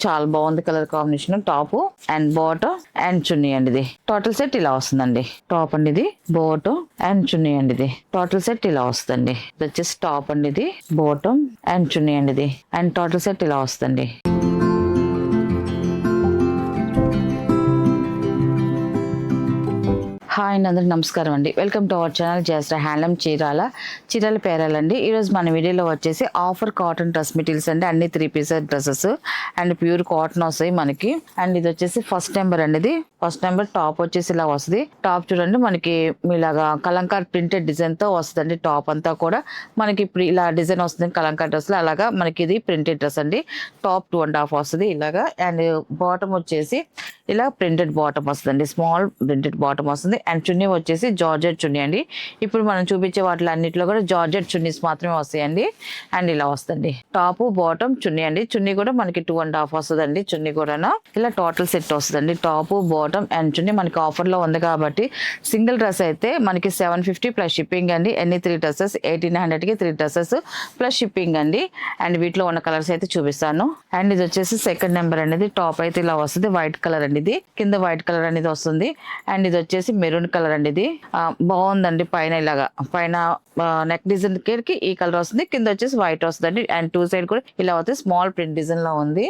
చాలా బాగుంది colour combination. Top and bottom and chunni అండి. ఇది టోటల్ సెట్ ఇలా వస్తుందండి. టాప్ అండి ఇది, బాటమ్ అండ్ చున్నీ అండి. ఇది టోటల్ సెట్ ఇలా వస్తుందండి. ఇది వచ్చేసి టాప్ అండి ఇది, బాటమ్ అండ్ చున్నీ అండి. ఇది అండ్ టోటల్ సెట్ ఇలా వస్తుంది. హాయ్ అండి, అందరికి నమస్కారం అండి. Welcome to our channel Jayashree handloom Chirala పేరాలండి. ఈరోజు మన వీడియోలో వచ్చేసి ఆఫర్ కాటన్ డ్రెస్ మెటీరియల్స్ అండి. అన్ని 3 pieces dresses and pure cotton వస్తాయి మనకి. అండ్ ఇది వచ్చేసి ఫస్ట్ నెంబర్ అండి. ఇది ఫస్ట్ నెంబర్ టాప్ వచ్చేసి ఇలా వస్తుంది. టాప్ చూడండి మనకి ఇలాగా కలంకార్ ప్రింటెడ్ డిజైన్ తో వస్తుందండి. టాప్ అంతా కూడా మనకి ఇప్పుడు ఇలా డిజైన్ వస్తుంది కలంకార్ డ్రెస్ లో. అలాగా మనకి ఇది ప్రింటెడ్ డ్రెస్ అండి. టాప్ 2.5 వస్తుంది ఇలాగా. అండ్ బాటమ్ వచ్చేసి ఇలా ప్రింటెడ్ బాటమ్ వస్తుందండి. స్మాల్ ప్రింటెడ్ బాటమ్ వస్తుంది. అండ్ చున్నీ వచ్చేసి జార్జెట్ చున్నీ అండి. ఇప్పుడు మనం చూపించే వాటిలో అన్నింటిలో కూడా జార్జెట్ చున్నీస్ మాత్రమే వస్తాయండి. అండ్ ఇలా వస్తుంది టాప్ బాటమ్ చున్నీ అండి. చున్నీ కూడా మనకి 2.5 వస్తుందండి. చున్నీ కూడా ఇలా టోటల్ సెట్ వస్తుందండి. టాప్ బాటమ్ అండ్ చున్నీ మనకి ఆఫర్ లో ఉంది కాబట్టి సింగిల్ డ్రెస్ అయితే మనకి 750 ప్లస్ షిప్పింగ్ అండి. ఎన్ని 3 డ్రెస్సెస్ 1800 కి 3 డ్రెస్సెస్ ప్లస్ షిప్పింగ్ అండి. అండ్ వీటిలో ఉన్న కలర్స్ అయితే చూపిస్తాను. అండ్ ఇది వచ్చేసి సెకండ్ నెంబర్ అనేది. టాప్ అయితే ఇలా వస్తుంది వైట్ కలర్ అండి. ఇది కింద వైట్ కలర్ అనేది వస్తుంది. అండ్ ఇది వచ్చేసి మెరూన్ కలర్ అండి. ఇది బాగుందండి. పైన ఇలాగా పైన నెక్ డిజైన్ కి ఈ కలర్ వస్తుంది. కింద వచ్చేసి వైట్ వస్తుందండి. అండ్ 2 సైడ్ కూడా ఇలా అవుతుంది. స్మాల్ ప్రింట్ డిజైన్ లో ఉంది.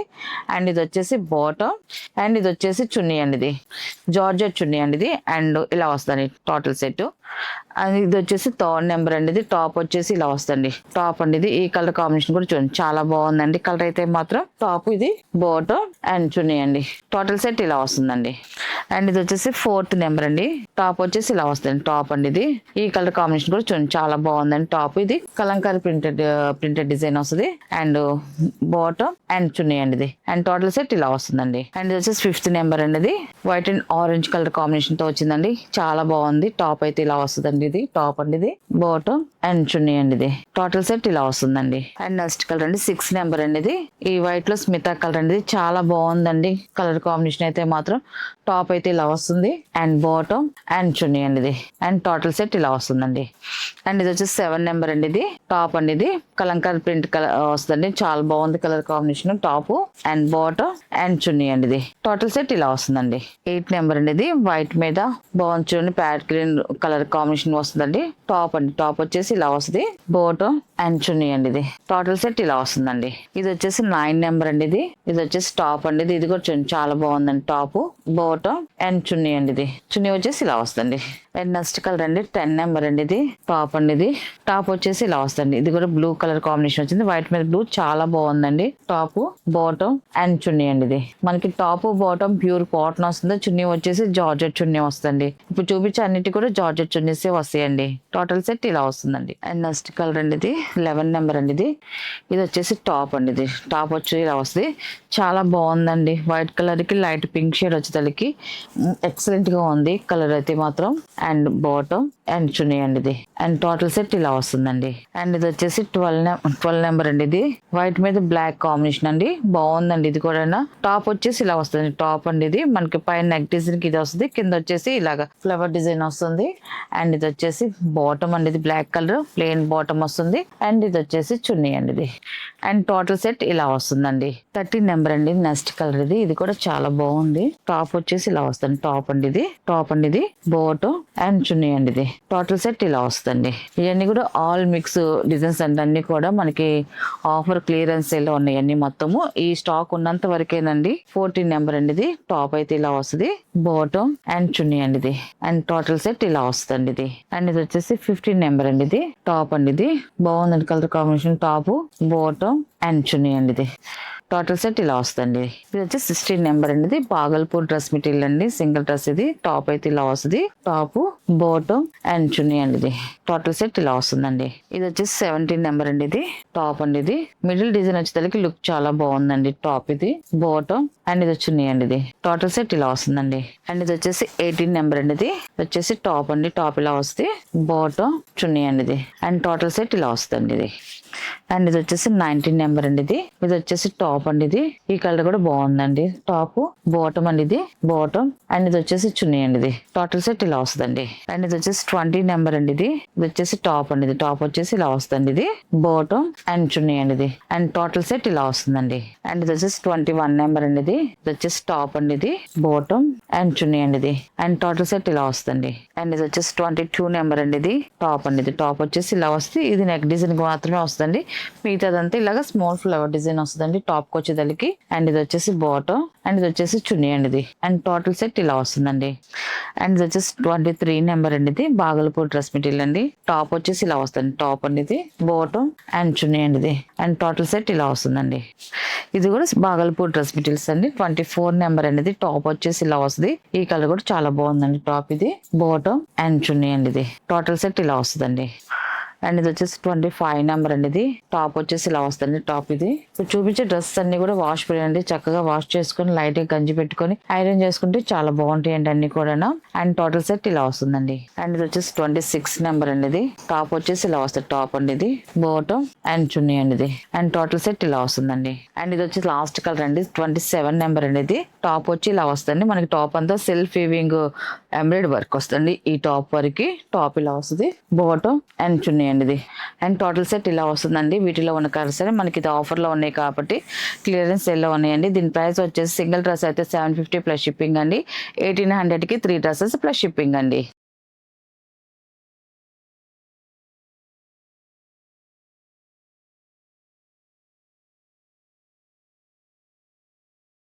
అండ్ ఇది వచ్చేసి బాటమ్ అండ్ ఇది వచ్చేసి చున్నీ అండి. ఇది జార్జెట్ చున్నీ అండి. ఇది అండ్ ఇలా వస్తుంది టోటల్ సెట్. అండ్ ఇది వచ్చేసి థర్డ్ నెంబర్ అండి. ఇది టాప్ వచ్చేసి ఇలా వస్తుంది. టాప్ అండి ఇది. ఈ కలర్ కాంబినేషన్ కూడా చూడండి చాలా బాగుందండి. కలర్ అయితే మాత్రం టాప్ ఇది బాటమ్ అండ్ చున్నీ అండి. టోటల్ సెట్ ఇలా వస్తుందండి. అండ్ ఇది వచ్చేసి ఫోర్త్ నెంబర్ అండి. టాప్ వచ్చేసి ఇలా వస్తుంది. టాప్ అండి ఇది. ఈ కలర్ కాంబినేషన్ కూడా చూడండి చాలా బాగుందండి. టాప్ ఇది కలంకారీ ప్రింటెడ్ డిజైన్ వస్తుంది. అండ్ బాటమ్ అండ్ చున్నీ అండి. ఇది అండ్ టోటల్ సెట్ ఇలా వస్తుందండి. అండ్ ఇది వచ్చేసి ఫిఫ్త్ నెంబర్ అండి. ఇది white and orange colour combination తో వచ్చిందండి. చాలా బాగుంది. టాప్ అయితే ఇలా వస్తుందండి. ఇది టాప్ అండి. ఇది బాటమ్ అండ్ చున్నీ అండి. ఇది టోటల్ సెట్ ఇలా వస్తుందండి. అండ్ నెక్స్ట్ కలర్ అండి 6 నెంబర్ అండి. ఇది ఈ వైట్ లో స్మితా కలర్ అండి. చాలా బాగుందండి కలర్ కాంబినేషన్ అయితే మాత్రం. టాప్ అయితే ఇలా వస్తుంది. అండ్ బాటమ్ అండ్ చున్నీ అండి. ఇది అండ్ టోటల్ సెట్ ఇలా వస్తుందండి. అండ్ ఇది వచ్చేసి 7 నెంబర్ అండి. ఇది టాప్ అండి. ఇది కలంకారీ ప్రింట్ కలర్ వస్తుందండి. చాలా బాగుంది colour combination. Top and bottom and chunni అండి. ఇది టోటల్ సెట్ ఇలా వస్తుందండి. 8 నెంబర్ అండి. ఇది వైట్ మీద బాగుంది చూడండి. ప్యాట్ గ్రీన్ కలర్ కాంబినేషన్ వస్తుందండి. టాప్ అండి. టాప్ వచ్చేసి ఇలా వస్తుంది. బాటమ్ అండ్ చున్నీ అండి. ఇది టోటల్ సెట్ ఇలా వస్తుందండి. ఇది వచ్చేసి 9 నెంబర్ అండి. ఇది వచ్చేసి టాప్ అండి. ఇది కూడా చూడండి చాలా బాగుందండి. టాప్ బాటమ్ అండ్ చున్నీ అండి. ఇది చున్నీ వచ్చేసి ఇలా వస్తుంది. అండ్ నెక్స్ట్ కలర్ అండి 10 నెంబర్ అండి. ఇది టాప్ అండి. ఇది టాప్ వచ్చేసి ఇలా వస్తుంది. ఇది కూడా బ్లూ కలర్ కాంబినేషన్ వచ్చింది. వైట్ మీద బ్లూ చాలా బాగుందండి. టాప్ బాటమ్ అండ్ చున్నీ అండి. ఇది మనకి టాప్ బాటమ్ ప్యూర్ కాటన్ వస్తుంది. చున్నీ వచ్చేసి జార్జెట్ చున్నీ వస్తుంది. ఇప్పుడు చూపించే అన్నిటి కూడా జార్జెట్ చున్నీస్ వస్తాయండి. టోటల్ సెట్ ఇలా వస్తుందండి. అండ్ నెక్స్ట్ కలర్ అండి. ఇది 11 నెంబర్ అండి. ఇది వచ్చేసి టాప్ అండి. ఇది టాప్ వచ్చి ఇలా వస్తుంది. చాలా బాగుందండి. వైట్ కలర్ కి లైట్ పింక్ షేడ్ వచ్చేసరికి ఎక్సలెంట్ గా ఉంది కలర్ అయితే మాత్రం. అండ్ బాటమ్ అండ్ చున్నీ అండి. ఇది అండ్ టోటల్ సెట్ ఇలా వస్తుందండి. అండ్ ఇది వచ్చేసి 12 నెంబర్ అండి. ఇది వైట్ మీద బ్లాక్ కాంబినేషన్ అండి. బాగుందండి. ఇది కూడా టాప్ వచ్చేసి ఇలా వస్తుంది. టాప్ అండి. ఇది మనకి పైన నెక్ డిజైన్ కి ఇది వస్తుంది. కింద వచ్చేసి ఇలాగా ఫ్లవర్ డిజైన్ వస్తుంది. అండ్ ఇది వచ్చేసి బాటమ్ అండి. ఇది బ్లాక్ కలర్ ప్లెయిన్ బాటమ్ వస్తుంది. అండ్ ఇది వచ్చేసి చున్నీ అండి. ఇది అండ్ టోటల్ సెట్ ఇలా వస్తుందండి. 13 నెంబర్ అండి. నెక్స్ట్ కలర్ ఇది. ఇది కూడా చాలా బాగుంది. టాప్ వచ్చేసి ఇలా వస్తుంది. టాప్ అండి. ఇది టాప్ అండి. ఇది బాటమ్ అండ్ చున్నీ అండి. ఇది టోటల్ సెట్ ఇలా వస్తుంది. ఇవన్నీ కూడా ఆల్ మిక్స్ డిజైన్స్ అండి. అన్ని కూడా మనకి ఆఫర్ క్లియరెన్స్ సేల్ ఉన్నాయి అన్ని మొత్తము. ఈ స్టాక్ ఉన్నంత వరకేనండి. 14 నెంబర్ అండి. ఇది టాప్ అయితే ఇలా వస్తుంది. బాటమ్ అండ్ చున్నీ అండి. ఇది అండ్ టోటల్ సెట్ ఇలా వస్తుంది. ఇది అండ్ ఇది వచ్చేసి 15 నెంబర్ అండి. ఇది టాప్ అండి. ఇది బాగుందండి colour combination. Top bottom and chunni అండి. ఇది టోటల్ సెట్ ఇలా వస్తుంది. ఇది వచ్చి 16 నెంబర్ అండి. ఇది బాగల్పూర్ డ్రెస్ మెటీరియల్ అండి. Single dress. ఇది టాప్ అయితే ఇలా వస్తుంది. టాప్ బాటమ్ అండ్ చున్నీ అండి. ఇది టోటల్ సెట్ ఇలా వస్తుందండి. ఇది వచ్చేసి 17 నెంబర్ అండి. ఇది టాప్ అండి. ఇది మిడిల్ డిజైన్ వచ్చేసరికి లుక్ చాలా బాగుందండి. టాప్ ఇది బాటమ్ అండ్ ఇది చున్నీ అండి. ఇది టోటల్ సెట్ ఇలా వస్తుందండి. అండ్ ఇది వచ్చేసి 18 నెంబర్ అండి. ఇది వచ్చేసి టాప్ అండి. టాప్ ఇలా వస్తుంది. బాటమ్ చున్నీ అండి. ఇది అండ్ టోటల్ సెట్ ఇలా వస్తుంది. ఇది అండ్ ఇది వచ్చేసి 19 నెంబర్ అండి. ఇది వచ్చేసి టాప్ అండి. ఈ కలర్ కూడా బాగుందండి. టాప్ బాటమ్ అండి. ఇది బాటమ్ అండ్ ఇది వచ్చేసి చున్నీ అండి. ఇది టోటల్ సెట్ ఇలా వస్తుందండి. అండ్ ఇది వచ్చేసి 20 నెంబర్ అండి. ఇది వచ్చేసి టాప్ అండి. ఇది టాప్ వచ్చేసి ఇలా వస్తుంది. ఇది బాటమ్ అండ్ చున్నీ అండి. ఇది అండ్ టోటల్ సెట్ ఇలా వస్తుందండి. అండ్ ఇది వచ్చేసి 21 నెంబర్ అండి. ఇది వచ్చేసి టాప్ అండి. ఇది బాటమ్ అండ్ చున్నీ అండి. ఇది అండ్ టోటల్ సెట్ ఇలా వస్తుంది. అండ్ ఇది వచ్చేసి 22 నెంబర్ అండి. ఇది టాప్ అండి. ఇది టాప్ వచ్చేసి ఇలా వస్తుంది. ఇది నెక్ డిజైన్ కి మాత్రమే వస్తుంది. మిగతాదంతా ఇలాగా స్మాల్ ఫ్లవర్ డిజైన్ వస్తుందండి టాప్ కి వచ్చేదానికి. అండ్ ఇది వచ్చేసి బాటమ్ అండ్ ఇది వచ్చేసి చున్నీ అండి. ఇది అండ్ టోటల్ సెట్ ఇలా వస్తుందండి. అండ్ ఇది వచ్చేసి 23 నెంబర్ అండి. ఇది బాగల్పూర్ డ్రెస్ మెటీరియల్ అండి. టాప్ వచ్చేసి ఇలా వస్తుంది. టాప్ అండి. ఇది బాటమ్ అండ్ చున్నీ అండి. ఇది అండ్ టోటల్ సెట్ ఇలా వస్తుందండి. ఇది కూడా బాగల్పూర్ డ్రెస్ మెటీరియల్స్ అండి. 24 నెంబర్ అండి. ఇది టాప్ వచ్చేసి ఇలా వస్తుంది. ఈ కలర్ కూడా చాలా బాగుందండి. టాప్ ఇది బాటమ్ అండ్ చున్నీ అండి. ఇది టోటల్ సెట్ ఇలా వస్తుందండి. అండ్ ఇది వచ్చేసి 25 నెంబర్ అండి. ఇది టాప్ వచ్చేసి ఇలా వస్తుంది. టాప్ ఇది ఇప్పుడు చూపించే డ్రెస్ అన్ని కూడా వాష్ చేయండి. చక్కగా వాష్ చేసుకొని లైట్ గా గంజి పెట్టుకొని ఐరన్ చేసుకుంటే చాలా బాగుంటాయండి అన్ని కూడా. అండ్ టోటల్ సెట్ ఇలా వస్తుందండి. అండ్ ఇది వచ్చేసి 26 నెంబర్ అండి. ఇది టాప్ వచ్చేసి ఇలా వస్తుంది. టాప్ అండి. ఇది బాటమ్ అండ్ చున్నీ అండి. ఇది అండ్ టోటల్ సెట్ ఇలా వస్తుందండి. అండ్ ఇది వచ్చేసి లాస్ట్ కలర్ అండి. 27 నెంబర్ అండి. ఇది టాప్ వచ్చి ఇలా వస్తుంది. మనకి టాప్ అంతా సెల్ఫ్ వీవింగ్ ఎంబ్రాయిడరీ వర్క్ వస్తుంది. ఈ టాప్ వరకు టాప్ ఇలా వస్తుంది. బాటమ్ అండ్ చున్నీ అండి. ఇది అండ్ టోటల్ సెట్ ఇలా వస్తుందండి. వీటిలో ఉన్న కలర్స్ అని మనకి ఇది ఆఫర్ లో ఉన్నాయి కాబట్టి క్లియరెన్స్ సేల్ లో ఉన్నాయండి. దీని ప్రైస్ వచ్చేసి సింగిల్ డ్రెస్ అయితే 750 ప్లస్ షిప్పింగ్ అండి. 1800 కి 3 డ్రెస్సెస్ ప్లస్ షిప్పింగ్ అండి.